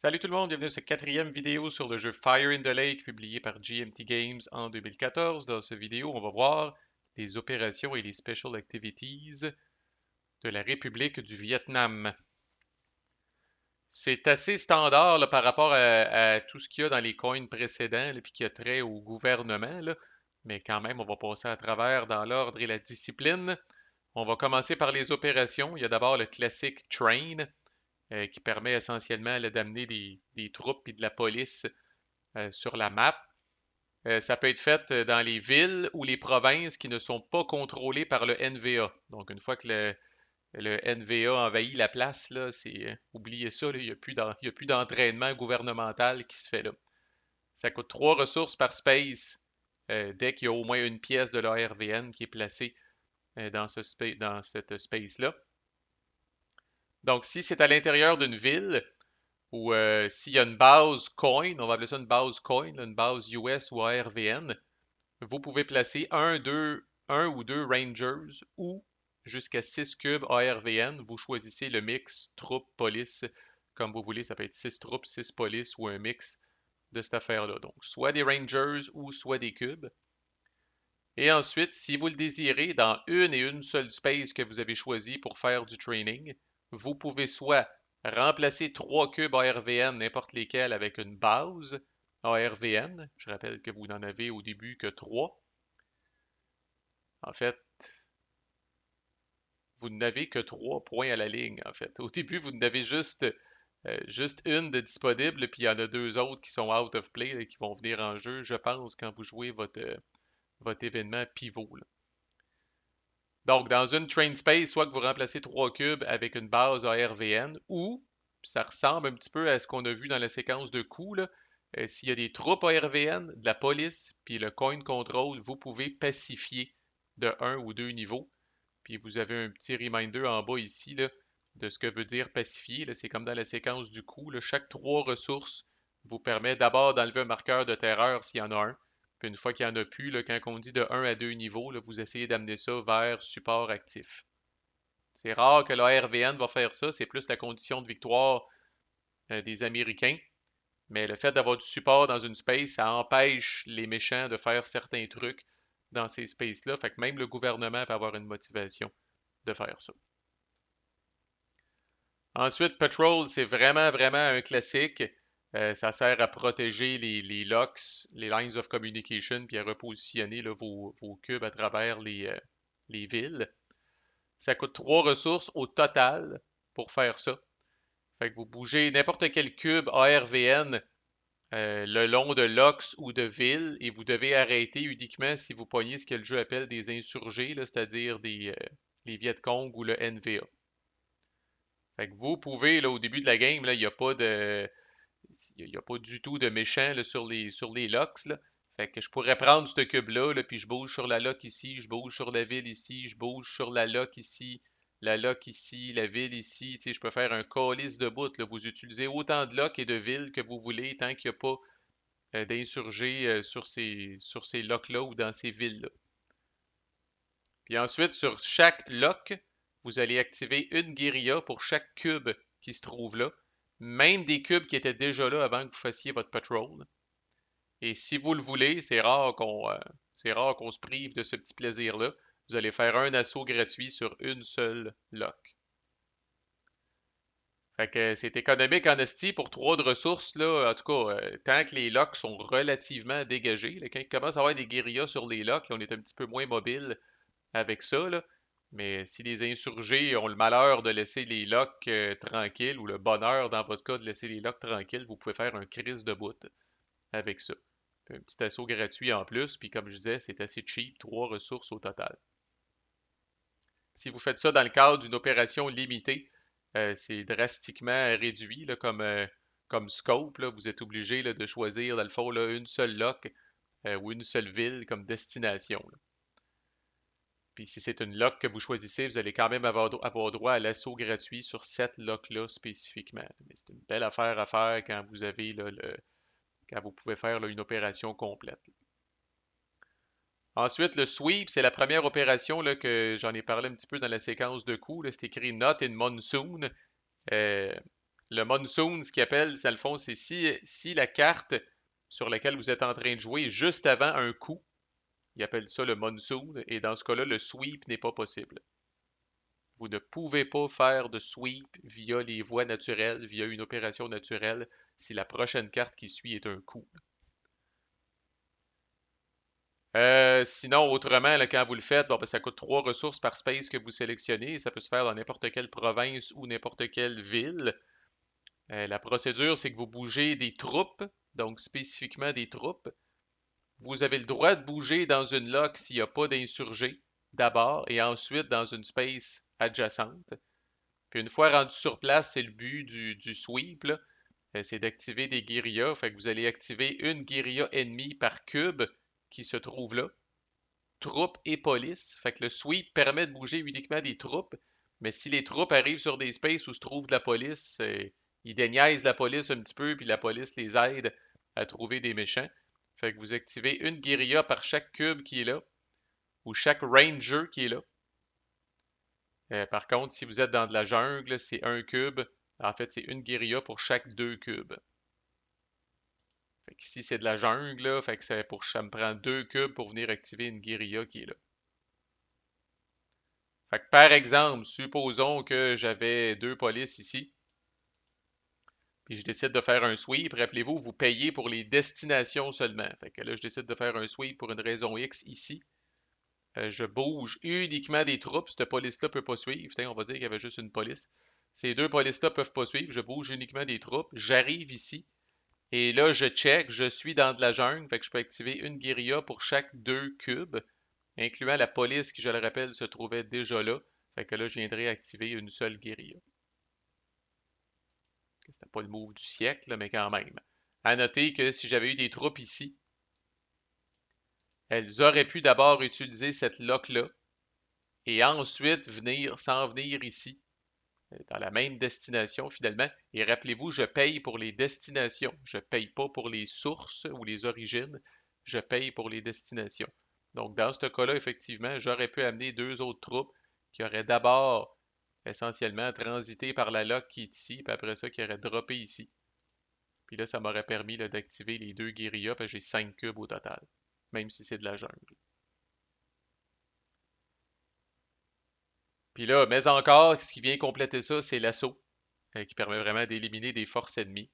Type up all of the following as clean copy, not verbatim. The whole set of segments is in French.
Salut tout le monde, bienvenue à cette quatrième vidéo sur le jeu Fire in the Lake publié par GMT Games en 2014. Dans cette vidéo, on va voir les opérations et les Special Activities de la République du Vietnam. C'est assez standard là, par rapport à tout ce qu'il y a dans les coins précédents, puis qui a trait au gouvernement, là. Mais quand même, on va passer à travers dans l'ordre et la discipline. On va commencer par les opérations. Il y a d'abord le classique Train, qui permet essentiellement là, d'amener des troupes et de la police sur la map. Ça peut être fait dans les villes ou les provinces qui ne sont pas contrôlées par le NVA. Donc, une fois que le NVA envahit la place, là, oubliez ça, là, il n'y a plus d'entraînement gouvernemental qui se fait là. Ça coûte 3 ressources par space dès qu'il y a au moins une pièce de l'ARVN qui est placée dans cette space-là. Donc, si c'est à l'intérieur d'une ville, ou s'il y a une base coin, on va appeler ça une base coin, là, une base US ou ARVN, vous pouvez placer un ou deux Rangers ou jusqu'à 6 cubes ARVN. Vous choisissez le mix troupes-police comme vous voulez. Ça peut être 6 troupes, 6 polices ou un mix de cette affaire-là. Donc, soit des Rangers ou soit des cubes. Et ensuite, si vous le désirez, dans une seule space que vous avez choisi pour faire du training, vous pouvez soit remplacer 3 cubes ARVN, n'importe lesquels, avec une base ARVN. Je rappelle que vous n'en avez au début que 3. En fait, vous n'avez que 3 points à la ligne, en fait. Au début, vous n'avez juste une de disponible, puis il y en a deux autres qui sont out of play, là, qui vont venir en jeu, je pense, quand vous jouez votre événement pivot, là. Donc, dans une train space, soit que vous remplacez 3 cubes avec une base ARVN, ou, ça ressemble un petit peu à ce qu'on a vu dans la séquence de coups, là, s'il y a des troupes ARVN, de la police, puis le coin control, vous pouvez pacifier de un ou deux niveaux. Puis vous avez un petit reminder en bas ici là, de ce que veut dire pacifier. Là. C'est comme dans la séquence du coup. Là. Chaque 3 ressources vous permet d'abord d'enlever un marqueur de terreur s'il y en a un. Puis une fois qu'il n'y en a plus, là, quand on dit de 1 à 2 niveaux, là, vous essayez d'amener ça vers support actif. C'est rare que la RVN va faire ça, c'est plus la condition de victoire des Américains. Mais le fait d'avoir du support dans une space, ça empêche les méchants de faire certains trucs dans ces spaces-là. Fait que même le gouvernement peut avoir une motivation de faire ça. Ensuite, Patrol, c'est vraiment un classique. Ça sert à protéger les locks, les lines of communication, puis à repositionner là, vos cubes à travers les villes. Ça coûte 3 ressources au total pour faire ça. Fait que vous bougez n'importe quel cube ARVN le long de locks ou de villes et vous devez arrêter uniquement si vous pognez ce que le jeu appelle des insurgés, c'est-à-dire les Viet Cong ou le NVA. Fait que vous pouvez, là, au début de la game, là, il y a pas du tout de méchants là, sur les locks, là. Fait que je pourrais prendre ce cube-là, là, puis je bouge sur la lock ici, je bouge sur la ville ici, je bouge sur la lock ici, la ville ici. Tu sais, je peux faire un calice de bout, là. Vous utilisez autant de locks et de villes que vous voulez tant qu'il n'y a pas d'insurgés sur ces locks-là ou dans ces villes-là. Puis ensuite, sur chaque lock, vous allez activer une guérilla pour chaque cube qui se trouve là, même des cubes qui étaient déjà là avant que vous fassiez votre patrol. Et si vous le voulez, c'est rare qu'on se prive de ce petit plaisir-là. Vous allez faire un assaut gratuit sur une seule lock. Fait que c'est économique en esti pour 3 de ressources, là. En tout cas, tant que les locks sont relativement dégagés. Là, quand il commence à avoir des guérillas sur les locks, là, on est un petit peu moins mobile avec ça, là. Mais si les insurgés ont le malheur de laisser les locks tranquilles, ou le bonheur dans votre cas de laisser les locks tranquilles, vous pouvez faire un crise de bout avec ça. Puis un petit assaut gratuit en plus, puis comme je disais, c'est assez cheap, 3 ressources au total. Si vous faites ça dans le cadre d'une opération limitée, c'est drastiquement réduit là, comme scope. Là. Vous êtes obligé là, de choisir, dans le fond, là, une seule lock ou une seule ville comme destination. Là. Puis si c'est une lock que vous choisissez, vous allez quand même avoir droit à l'assaut gratuit sur cette lock-là spécifiquement. Mais c'est une belle affaire à faire quand vous avez là, quand vous pouvez faire là, une opération complète. Ensuite, le sweep, c'est la première opération là, que j'en ai parlé un petit peu dans la séquence de coups. C'est écrit Not in Monsoon. Euh, Le monsoon, ce qu'il appelle, dans le fond, c'est si la carte sur laquelle vous êtes en train de jouer est juste avant un coup, il appelle ça le monsoon, et dans ce cas-là, le sweep n'est pas possible. Vous ne pouvez pas faire de sweep via les voies naturelles, via une opération naturelle, si la prochaine carte qui suit est un coup. Sinon, autrement, là, quand vous le faites, bon, ben, ça coûte 3 ressources par space que vous sélectionnez. Ça peut se faire dans n'importe quelle province ou n'importe quelle ville. La procédure, c'est que vous bougez des troupes, donc spécifiquement des troupes. Vous avez le droit de bouger dans une lock s'il n'y a pas d'insurgés, d'abord, et ensuite dans une space adjacente. Puis une fois rendu sur place, c'est le but du sweep, là, c'est d'activer des guérillas. Fait que vous allez activer une guérilla ennemie par cube qui se trouve là. Troupes et police. Fait que le sweep permet de bouger uniquement des troupes, mais si les troupes arrivent sur des spaces où se trouve de la police, ils déniaisent la police un petit peu, puis la police les aide à trouver des méchants. Fait que vous activez une guérilla par chaque cube qui est là, ou chaque ranger qui est là. Par contre, si vous êtes dans de la jungle, c'est un cube. En fait, c'est une guérilla pour chaque 2 cubes. Fait que ici, c'est de la jungle, là, fait que ça me prend 2 cubes pour venir activer une guérilla qui est là. Fait que par exemple, supposons que j'avais 2 polices ici, puis je décide de faire un sweep. Rappelez-vous, vous payez pour les destinations seulement. Fait que là, je décide de faire un sweep pour une raison X ici. Je bouge uniquement des troupes. Cette police-là peut pas suivre. On va dire qu'il y avait juste une police. Ces 2 polices-là peuvent pas suivre. Je bouge uniquement des troupes. J'arrive ici. Et là, je check. Je suis dans de la jungle. Fait que je peux activer une guérilla pour chaque 2 cubes, incluant la police qui, je le rappelle, se trouvait déjà là. Fait que là, je viendrai activer une seule guérilla. C'était pas le move du siècle, mais quand même. À noter que si j'avais eu des troupes ici, elles auraient pu d'abord utiliser cette lock-là et ensuite s'en venir ici, dans la même destination finalement. Et rappelez-vous, je paye pour les destinations. Je paye pas pour les sources ou les origines. Je paye pour les destinations. Donc, dans ce cas-là, effectivement, j'aurais pu amener 2 autres troupes qui auraient d'abord essentiellement transité par la lock qui est ici, puis après ça, qui auraient droppé ici. Puis là, ça m'aurait permis d'activer les 2 guérillas, puis j'ai 5 cubes au total, même si c'est de la jungle. Puis là, mais encore, ce qui vient compléter ça, c'est l'assaut, qui permet vraiment d'éliminer des forces ennemies.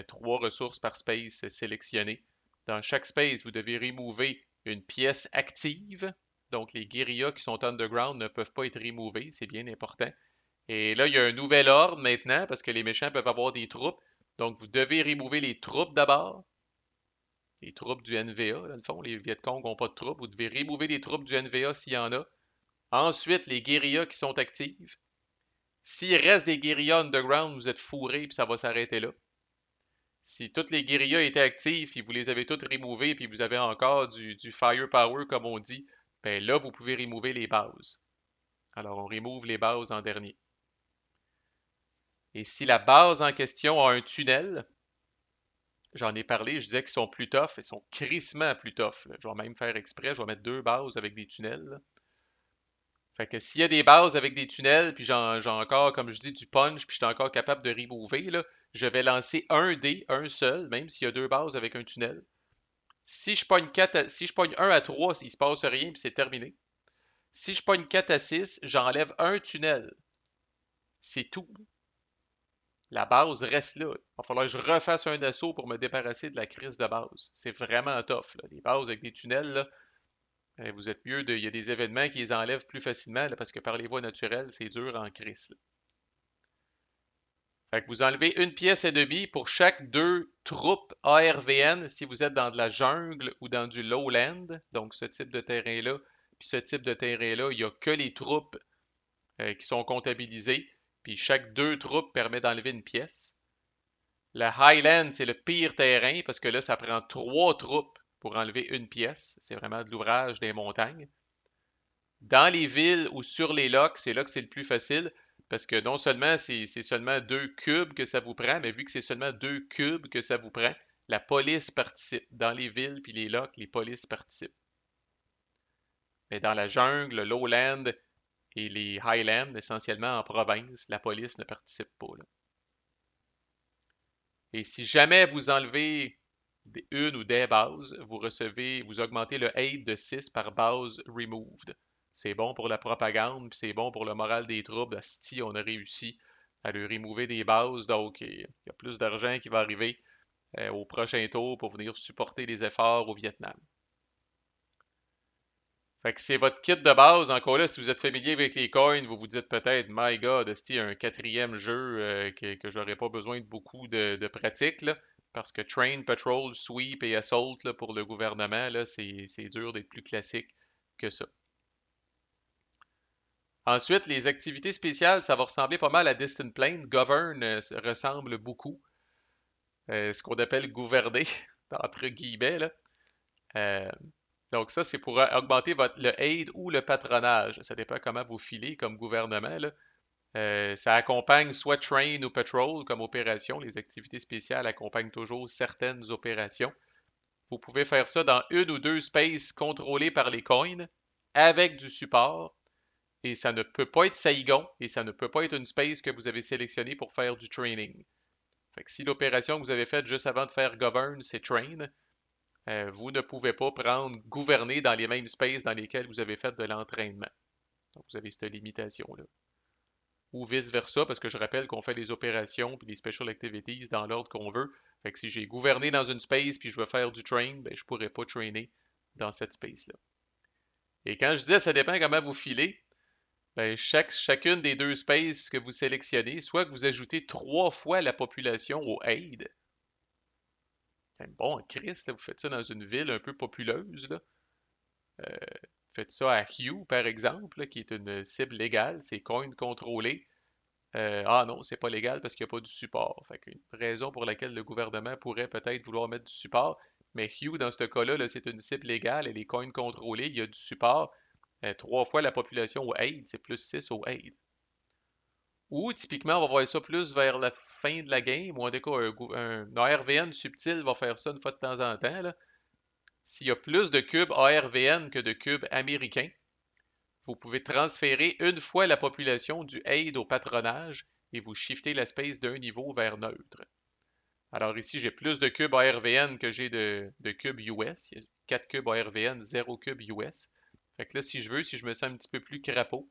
3 ressources par space sélectionnées. Dans chaque space, vous devez remover une pièce active. Donc, les guérillas qui sont underground ne peuvent pas être removés, c'est bien important. Et là, il y a un nouvel ordre maintenant, parce que les méchants peuvent avoir des troupes. Donc, vous devez remover les troupes d'abord. Les troupes du NVA, dans le fond, les Vietcong n'ont pas de troupes. Vous devez remover les troupes du NVA s'il y en a. Ensuite, les guérillas qui sont actives. S'il reste des guérillas underground, vous êtes fourrés puis ça va s'arrêter là. Si toutes les guérillas étaient actives puis vous les avez toutes removées puis vous avez encore du firepower comme on dit, ben là, vous pouvez remover les bases. Alors, on remove les bases en dernier. Et si la base en question a un tunnel, j'en ai parlé, je disais qu'ils sont plus tough, ils sont crissement plus tough. Là. Je vais même faire exprès, je vais mettre 2 bases avec des tunnels. Là. Fait que s'il y a des bases avec des tunnels, puis j'ai encore, comme je dis, du punch, puis je suis encore capable de remover, là, je vais lancer un dé, un seul, même s'il y a 2 bases avec un tunnel. Si je pogne si je pogne 1 à 3, il se passe rien, puis c'est terminé. Si je pogne 4 à 6, j'enlève un tunnel. C'est tout. La base reste là. Il va falloir que je refasse un assaut pour me débarrasser de la crise de base. C'est vraiment tough. Là. Les bases avec des tunnels, là, vous êtes mieux de. Il y a des événements qui les enlèvent plus facilement là, parce que par les voies naturelles, c'est dur en crise. Là. Fait que vous enlevez une pièce et demie pour chaque 2 troupes ARVN si vous êtes dans de la jungle ou dans du lowland. Donc ce type de terrain-là. Puis ce type de terrain-là, il n'y a que les troupes qui sont comptabilisées. Puis chaque 2 troupes permet d'enlever une pièce. La Highland, c'est le pire terrain parce que là, ça prend 3 troupes pour enlever une pièce. C'est vraiment de l'ouvrage des montagnes. Dans les villes ou sur les locks, c'est là que c'est le plus facile parce que non seulement c'est seulement 2 cubes que ça vous prend, mais vu que c'est seulement 2 cubes que ça vous prend, la police participe. Dans les villes puis les locks, les polices participent. Mais dans la jungle, le lowland et les highlands, essentiellement en province, la police ne participe pas. Là. Et si jamais vous enlevez une ou des bases, vous augmentez le aid de 6 par base removed. C'est bon pour la propagande, puis c'est bon pour le moral des troupes. Si on a réussi à lui remover des bases, donc il y a plus d'argent qui va arriver au prochain tour pour venir supporter les efforts au Vietnam. Fait que c'est votre kit de base. Encore là, si vous êtes familier avec les coins, vous vous dites peut-être, My God, c'est un quatrième jeu que j'aurais pas besoin de beaucoup de pratique, là, parce que Train, Patrol, Sweep et Assault là, pour le gouvernement, là, c'est dur d'être plus classique que ça. Ensuite, les activités spéciales, ça va ressembler pas mal à Distant Plain. Govern ressemble beaucoup. Ce qu'on appelle gouverner, entre guillemets, là. Euh, donc ça, c'est pour augmenter le aid ou le patronage. Ça dépend comment vous filez comme gouvernement, là. Ça accompagne soit train ou patrol comme opération. Les activités spéciales accompagnent toujours certaines opérations. Vous pouvez faire ça dans une ou deux spaces contrôlés par les coins avec du support. Et ça ne peut pas être Saigon et ça ne peut pas être une space que vous avez sélectionnée pour faire du training. Fait que si l'opération que vous avez faite juste avant de faire govern, c'est train, vous ne pouvez pas prendre gouverner dans les mêmes spaces dans lesquels vous avez fait de l'entraînement. Donc, vous avez cette limitation-là. Ou vice-versa, parce que je rappelle qu'on fait les opérations puis les special activities dans l'ordre qu'on veut. Fait que si j'ai gouverné dans une space puis je veux faire du train, ben, je pourrais pas trainer dans cette space-là. Et quand je disais ça dépend comment vous filez, ben, chacune des deux spaces que vous sélectionnez, soit que vous ajoutez 3 fois la population au aid. Bon, Chris, là, vous faites ça dans une ville un peu populeuse, là. Euh, Faites ça à Hugh, par exemple, là, qui est une cible légale, c'est coin contrôlé. Ah non, c'est pas légal parce qu'il n'y a pas du support. Fait qu'une raison pour laquelle le gouvernement pourrait peut-être vouloir mettre du support, mais Hugh, dans ce cas-là, là, c'est une cible légale et les coins contrôlés, il y a du support. 3 fois la population au aid, c'est plus 6 au aid. Ou typiquement, on va voir ça plus vers la fin de la game, ou en tout cas, un ARVN subtil va faire ça une fois de temps en temps, là. S'il y a plus de cubes ARVN que de cubes américains, vous pouvez transférer une fois la population du aid au patronage et vous shiftez la space d'un niveau vers neutre. Alors ici, j'ai plus de cubes ARVN que j'ai de cubes US. Il y a 4 cubes ARVN, 0 cubes US. Fait que là, si je veux, si je me sens un petit peu plus crapaud,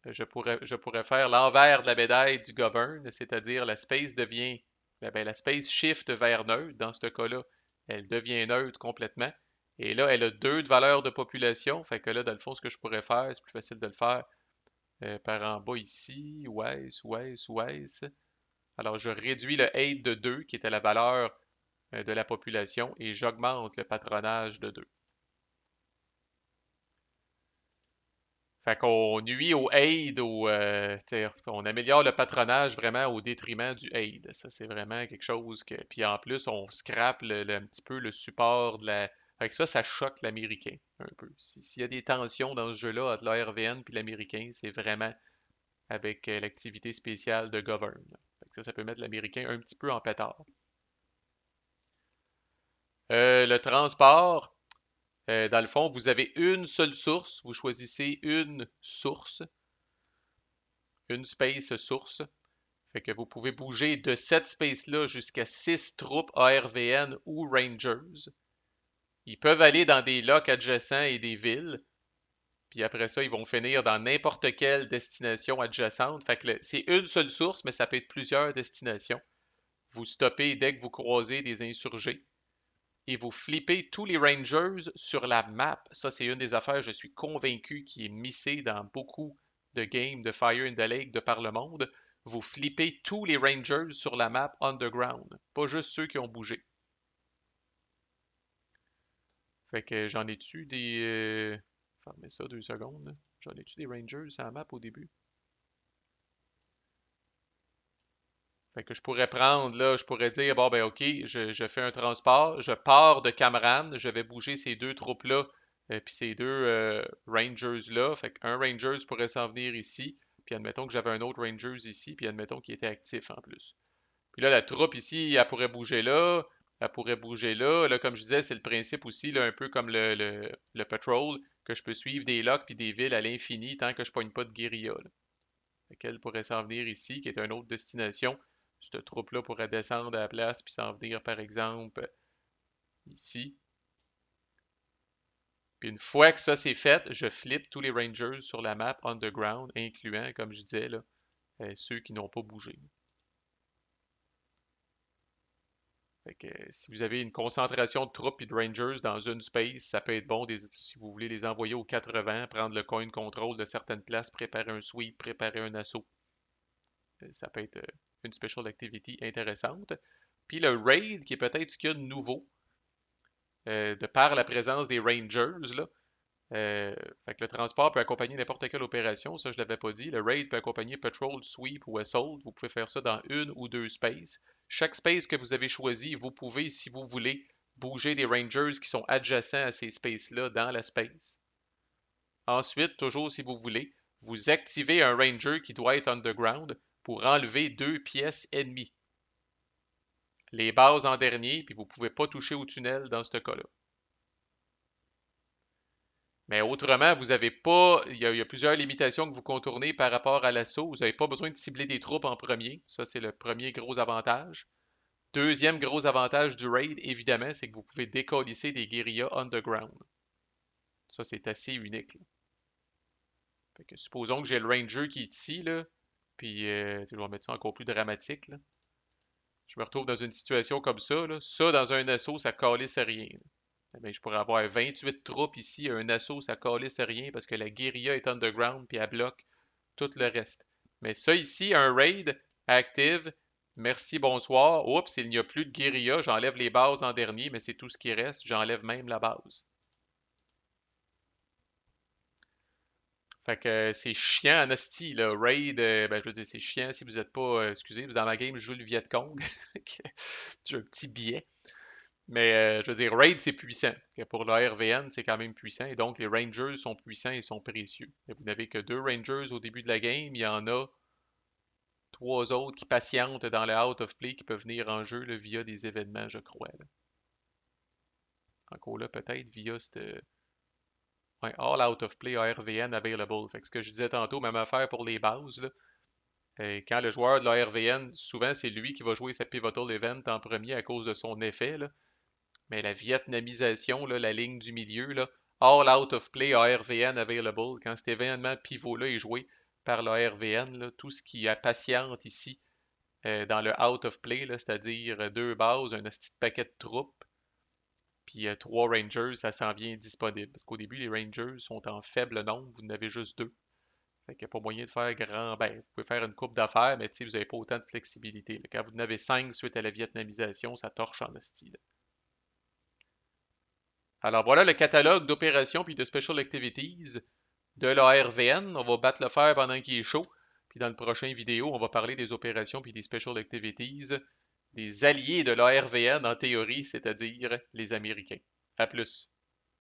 je pourrais faire l'envers de la médaille du govern, c'est-à-dire la space shift vers neutre. Dans ce cas-là, elle devient neutre complètement. Et là, elle a deux de valeur de population. Fait que là, dans le fond, ce que je pourrais faire, c'est plus facile de le faire par en bas ici. West. Alors, je réduis le aid de 2, qui était la valeur de la population, et j'augmente le patronage de 2. Fait qu'on nuit au aid, on améliore le patronage vraiment au détriment du aid. Ça, c'est vraiment quelque chose que. Puis en plus, on scrape un petit peu le support de la. Fait que ça choque l'Américain un peu. S'il y a des tensions dans ce jeu-là entre l'ARVN puis l'Américain, c'est vraiment avec l'activité spéciale de Govern. Fait que ça peut mettre l'Américain un petit peu en pétard. Le transport, dans le fond, vous avez une seule source. Vous choisissez une source, une space source. Fait que vous pouvez bouger de cette space-là jusqu'à 6 troupes ARVN ou Rangers. Ils peuvent aller dans des locks adjacents et des villes. Puis après ça, ils vont finir dans n'importe quelle destination adjacente. Fait que c'est une seule source, mais ça peut être plusieurs destinations. Vous stoppez dès que vous croisez des insurgés. Et vous flippez tous les Rangers sur la map. Ça, c'est une des affaires, je suis convaincu, qui est missée dans beaucoup de games de Fire in the Lake de par le monde. Vous flippez tous les Rangers sur la map underground, pas juste ceux qui ont bougé. Fait que j'en ai-tu des. Fermez ça 2 secondes, là. J'en ai-tu des Rangers sur la map au début? Fait que je pourrais prendre, là, je pourrais dire, bon, ben, OK, je fais un transport, je pars de Camran, je vais bouger ces deux troupes-là, puis ces deux Rangers-là. Fait qu'un Rangers pourrait s'en venir ici, puis admettons que j'avais un autre Rangers ici, puis admettons qu'il était actif en plus. Puis là, la troupe ici, elle pourrait bouger là, elle pourrait bouger là. Là, comme je disais, c'est le principe aussi, là, un peu comme le patrol, que je peux suivre des locks puis des villes à l'infini tant que je pogne pas de guérilla, là. Fait qu'elle pourrait s'en venir ici, qui est une autre destination. Cette troupe-là pourrait descendre à la place puis s'en venir, par exemple, ici. Puis une fois que ça c'est fait, je flippe tous les Rangers sur la map underground, incluant, comme je disais, là, ceux qui n'ont pas bougé. Fait que, si vous avez une concentration de troupes et de Rangers dans une space, ça peut être bon si vous voulez les envoyer aux 80, prendre le coin control de certaines places, préparer un sweep, préparer un assaut. Ça peut être une special activity intéressante. Puis le raid, qui est peut-être ce qu'il y a de nouveau, de par la présence des Rangers, là. Fait que le transport peut accompagner n'importe quelle opération, ça je l'avais pas dit. Le raid peut accompagner patrol, sweep ou assault. Vous pouvez faire ça dans une ou deux spaces. Chaque space que vous avez choisi, vous pouvez, si vous voulez, bouger des rangers qui sont adjacents à ces spaces-là dans la space. Ensuite, toujours si vous voulez, vous activez un ranger qui doit être underground pour enlever deux pièces ennemies. Les bases en dernier, puis vous ne pouvez pas toucher au tunnel dans ce cas-là. Mais autrement, vous avez pas. Il y a plusieurs limitations que vous contournez par rapport à l'assaut. Vous n'avez pas besoin de cibler des troupes en premier. Ça, c'est le premier gros avantage. Deuxième gros avantage du raid, évidemment, c'est que vous pouvez décalisser des guérillas underground. Ça, c'est assez unique, là. Fait que supposons que j'ai le ranger qui est ici, là. Puis, je vais mettre ça encore plus dramatique, là. Je me retrouve dans une situation comme ça, là. Ça, dans un assaut, ça calisse à rien, là. Eh bien, je pourrais avoir 28 troupes ici, un assaut, ça calisse à rien parce que la guérilla est underground puis elle bloque tout le reste. Mais ça ici, un raid active, merci, bonsoir. Oups, il n'y a plus de guérilla, j'enlève les bases en dernier, mais c'est tout ce qui reste, j'enlève même la base. Fait que c'est chiant en asti, là. Raid, ben je veux dire, c'est chiant si vous n'êtes pas, excusez, dans ma game, je joue le Viet Cong. J'ai un petit biais. Mais je veux dire, Raid, c'est puissant. Pour le RVN, c'est quand même puissant. Et donc, les Rangers sont puissants et sont précieux. Et vous n'avez que deux Rangers au début de la game. Il y en a trois autres qui patientent dans le out of play qui peuvent venir en jeu là, via des événements, je crois, là. Encore là, peut-être via cette. Ouais, All Out of Play RVN Available. Fait que ce que je disais tantôt, même affaire pour les bases, là. Quand le joueur de la RVN, souvent c'est lui qui va jouer sa Pivotal Event en premier à cause de son effet, là. Mais la vietnamisation, là, la ligne du milieu, là, All Out of Play ARVN Available, quand cet événement pivot-là est joué par l'ARVN, là, tout ce qui est patiente ici dans le Out of Play, là, c'est-à-dire deux bases, un petit paquet de troupes, puis trois Rangers, ça s'en vient disponible. Parce qu'au début, les Rangers sont en faible nombre, vous en avez juste deux. Fait qu'il n'y a pas moyen de faire grand. Ben, vous pouvez faire une coupe d'affaires, mais vous n'avez pas autant de flexibilité, là. Quand vous en avez cinq suite à la vietnamisation, ça torche en style. Alors voilà le catalogue d'opérations puis de special activities de l'ARVN. On va battre le fer pendant qu'il est chaud. Puis dans le prochain vidéo, on va parler des opérations puis des special activities des alliés de l'ARVN en théorie, c'est-à-dire les Américains. À plus.